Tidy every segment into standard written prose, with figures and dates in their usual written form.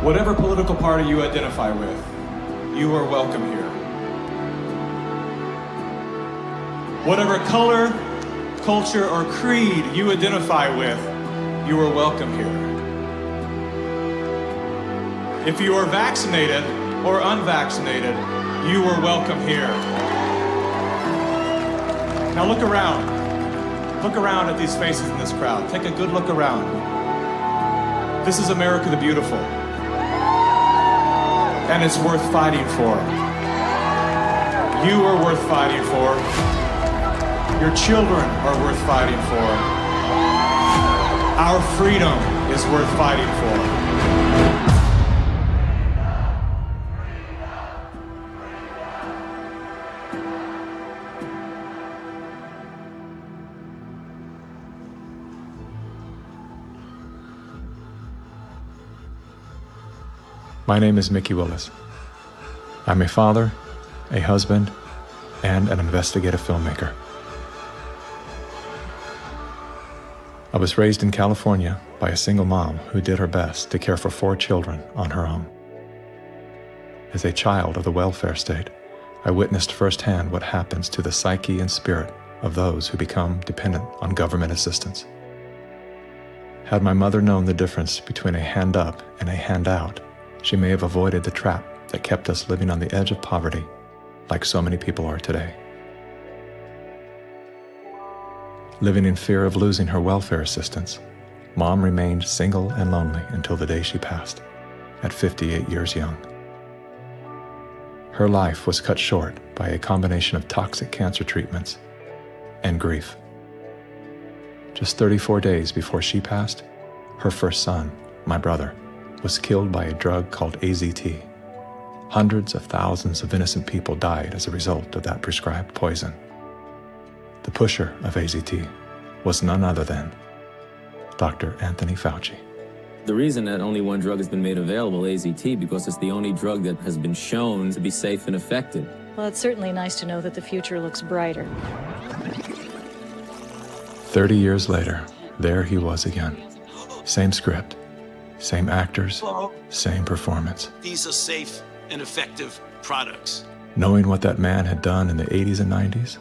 Whatever political party you identify with, you are welcome here. Whatever color, culture, or creed you identify with, you are welcome here. If you are vaccinated or unvaccinated, you are welcome here. Now look around. Look around at these faces in this crowd. Take a good look around. This is America the Beautiful. And it's worth fighting for. You are worth fighting for. Your children are worth fighting for. Our freedom is worth fighting for. My name is Mikki Willis. I'm a father, a husband, and an investigative filmmaker. I was raised in California by a single mom who did her best to care for 4 children on her own. As a child of the welfare state, I witnessed firsthand what happens to the psyche and spirit of those who become dependent on government assistance. Had my mother known the difference between a hand up and a handout, she may have avoided the trap that kept us living on the edge of poverty, like so many people are today. Living in fear of losing her welfare assistance, Mom remained single and lonely until the day she passed, at 58 years young. Her life was cut short by a combination of toxic cancer treatments and grief. Just 34 days before she passed, her first son, my brother, was killed by a drug called AZT. Hundreds of thousands of innocent people died as a result of that prescribed poison. The pusher of AZT was none other than Dr. Anthony Fauci. The reason that only one drug has been made available, AZT, because it's the only drug that has been shown to be safe and effective. Well, it's certainly nice to know that the future looks brighter. 30 years later, there he was again. Same script, same actors, same performance. These are safe and effective products. Knowing what that man had done in the 80s and 90s,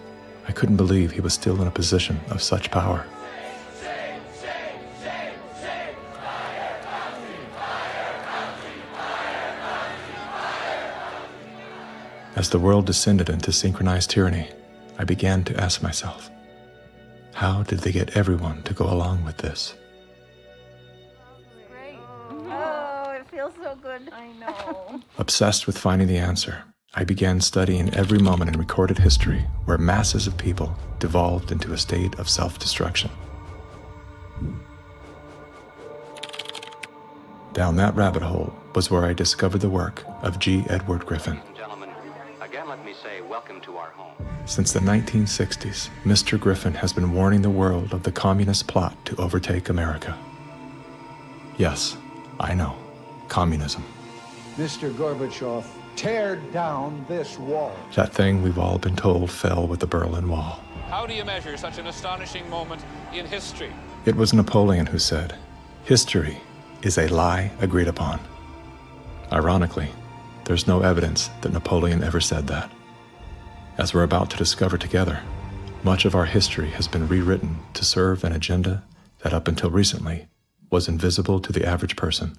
I couldn't believe he was still in a position of such power. As the world descended into synchronized tyranny, I began to ask myself, how did they get everyone to go along with this? Feels so good. I know. Obsessed with finding the answer, I began studying every moment in recorded history where masses of people devolved into a state of self-destruction. Down that rabbit hole was where I discovered the work of G. Edward Griffin. Gentlemen, again let me say welcome to our home. Since the 1960s, Mr. Griffin has been warning the world of the communist plot to overtake America. Yes, I know. Communism. Mr. Gorbachev, tear down this wall. That thing we've all been told fell with the Berlin Wall. How do you measure such an astonishing moment in history? It was Napoleon who said, "History is a lie agreed upon." Ironically, there's no evidence that Napoleon ever said that. As we're about to discover together, much of our history has been rewritten to serve an agenda that up until recently was invisible to the average person.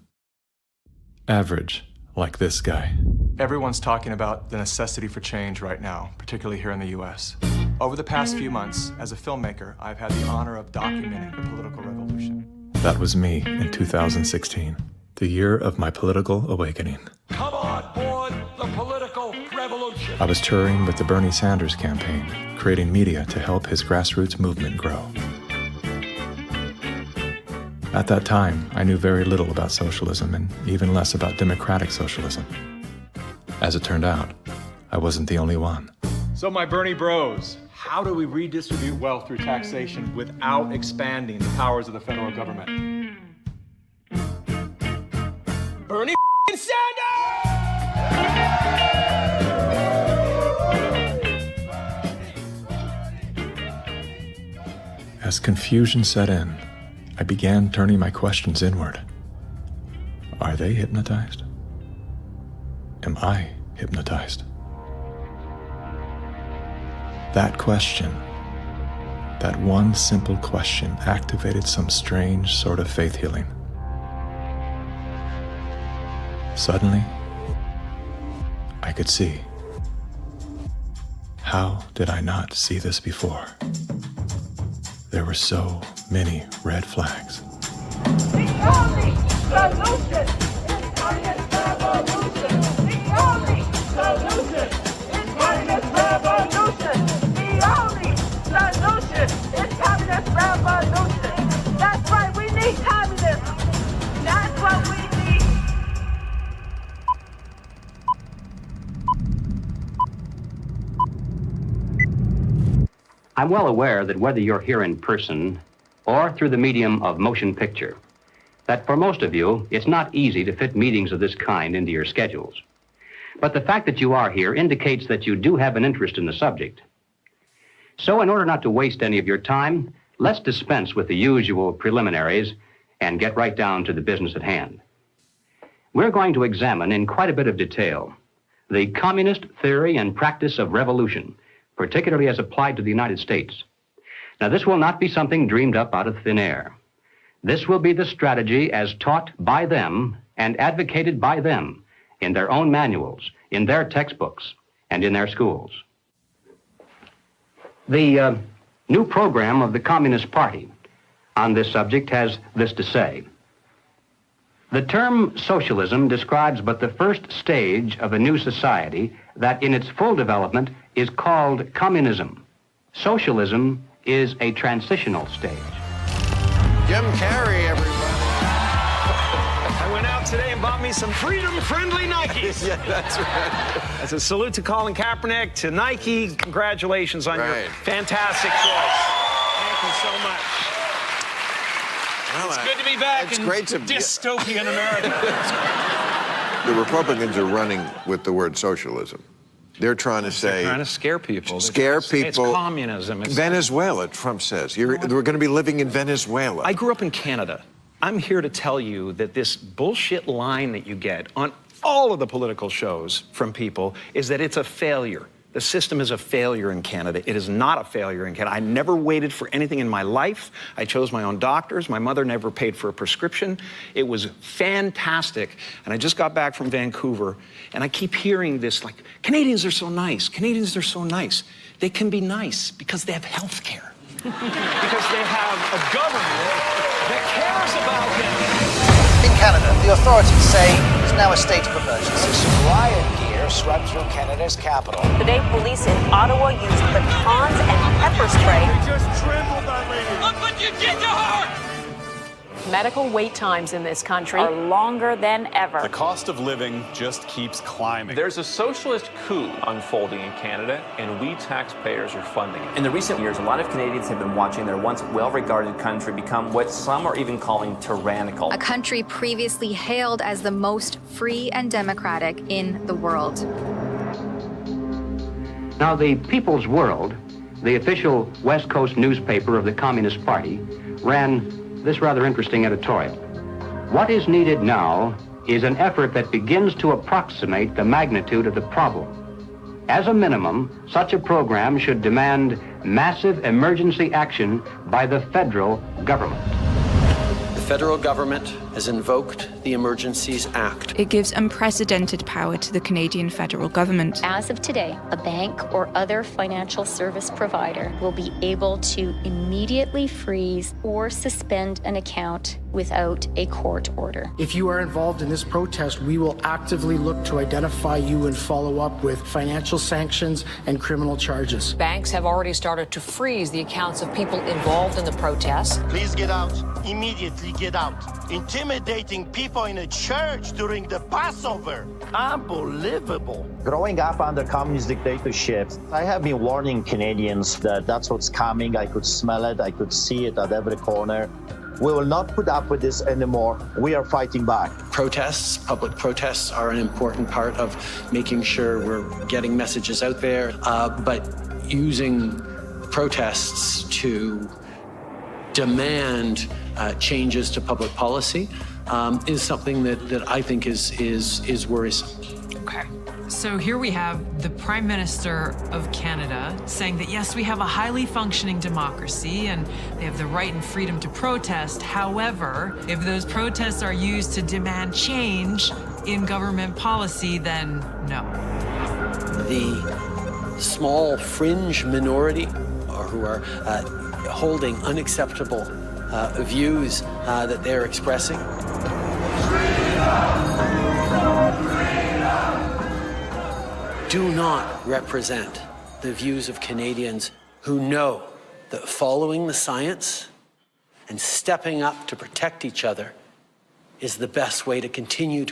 Average, like this guy. Everyone's talking about the necessity for change right now, particularly here in the US. Over the past few months, as a filmmaker, I've had the honor of documenting the political revolution. That was me in 2016, the year of my political awakening. Come on board the political revolution. I was touring with the Bernie Sanders campaign, creating media to help his grassroots movement grow. At that time, I knew very little about socialism and even less about democratic socialism. As it turned out, I wasn't the only one. So my Bernie bros, how do we redistribute wealth through taxation without expanding the powers of the federal government? Bernie Sanders! As confusion set in, I began turning my questions inward. Are they hypnotized? Am I hypnotized? That question, that one simple question, activated some strange sort of faith healing. Suddenly, I could see. How did I not see this before? There were so many red flags. The only solution is communist revolution. The only solution is communist revolution. The only solution is communist revolution. That's right, we need communism. That's what we need. I'm well aware that whether you're here in person or through the medium of motion picture, that for most of you, it's not easy to fit meetings of this kind into your schedules. But the fact that you are here indicates that you do have an interest in the subject. So in order not to waste any of your time, let's dispense with the usual preliminaries and get right down to the business at hand. We're going to examine in quite a bit of detail the communist theory and practice of revolution, particularly as applied to the United States. Now, this will not be something dreamed up out of thin air. This will be the strategy as taught by them and advocated by them in their own manuals, in their textbooks, and in their schools. The new program of the Communist Party on this subject has this to say. The term socialism describes but the first stage of a new society that in its full development is called communism. Socialism is a transitional stage. Jim Carrey, everybody. I went out today and bought me some freedom-friendly Nikes. Yeah, that's right. As a salute to Colin Kaepernick, to Nike, congratulations on your fantastic choice. Thank you so much. Well, it's good to be back in dystopian America. The Republicans are running with the word socialism. They're trying to say... They're trying to scare people. Scare people. It's communism. It's Venezuela, Trump says. We're going to be living in Venezuela. I grew up in Canada. I'm here to tell you that this bullshit line that you get on all of the political shows from people is that it's a failure. The system is a failure in Canada. It is not a failure in Canada. I never waited for anything in my life. I chose my own doctors. My mother never paid for a prescription. It was fantastic. And I just got back from Vancouver, and I keep hearing this, like, Canadians are so nice. Canadians are so nice. They can be nice because they have health care. Because they have a government that cares about them. In Canada, the authorities say it's now a state of emergency. Riot gear swept through Canada's capital. Today, police in Ottawa used batons and pepper spray. They just trampled that lady. Look what you did to her! Medical wait times in this country are longer than ever. The cost of living just keeps climbing. There's a socialist coup unfolding in Canada, and we taxpayers are funding it. In the recent years, a lot of Canadians have been watching their once well-regarded country become what some are even calling tyrannical. A country previously hailed as the most free and democratic in the world. Now, the People's World, the official West Coast newspaper of the Communist Party, ran this rather interesting editorial. What is needed now is an effort that begins to approximate the magnitude of the problem. As a minimum, such a program should demand massive emergency action by the federal government. The federal government has invoked the Emergencies Act. It gives unprecedented power to the Canadian federal government. As of today, a bank or other financial service provider will be able to immediately freeze or suspend an account without a court order. If you are involved in this protest, we will actively look to identify you and follow up with financial sanctions and criminal charges. Banks have already started to freeze the accounts of people involved in the protests. Please get out. Immediately get out. Intimidating people in a church during the Passover. Unbelievable. Growing up under communist dictatorships, I have been warning Canadians that that's what's coming. I could smell it. I could see it at every corner. We will not put up with this anymore. We are fighting back. Protests, public protests are an important part of making sure we're getting messages out there, but using protests to demand changes to public policy is something that I think is worrisome. Okay. So here we have the Prime Minister of Canada saying that, yes, we have a highly functioning democracy and they have the right and freedom to protest. However, if those protests are used to demand change in government policy, then no. The small fringe minority who are holding unacceptable views that they're expressing do not represent the views of Canadians who know that following the science and stepping up to protect each other is the best way to continue to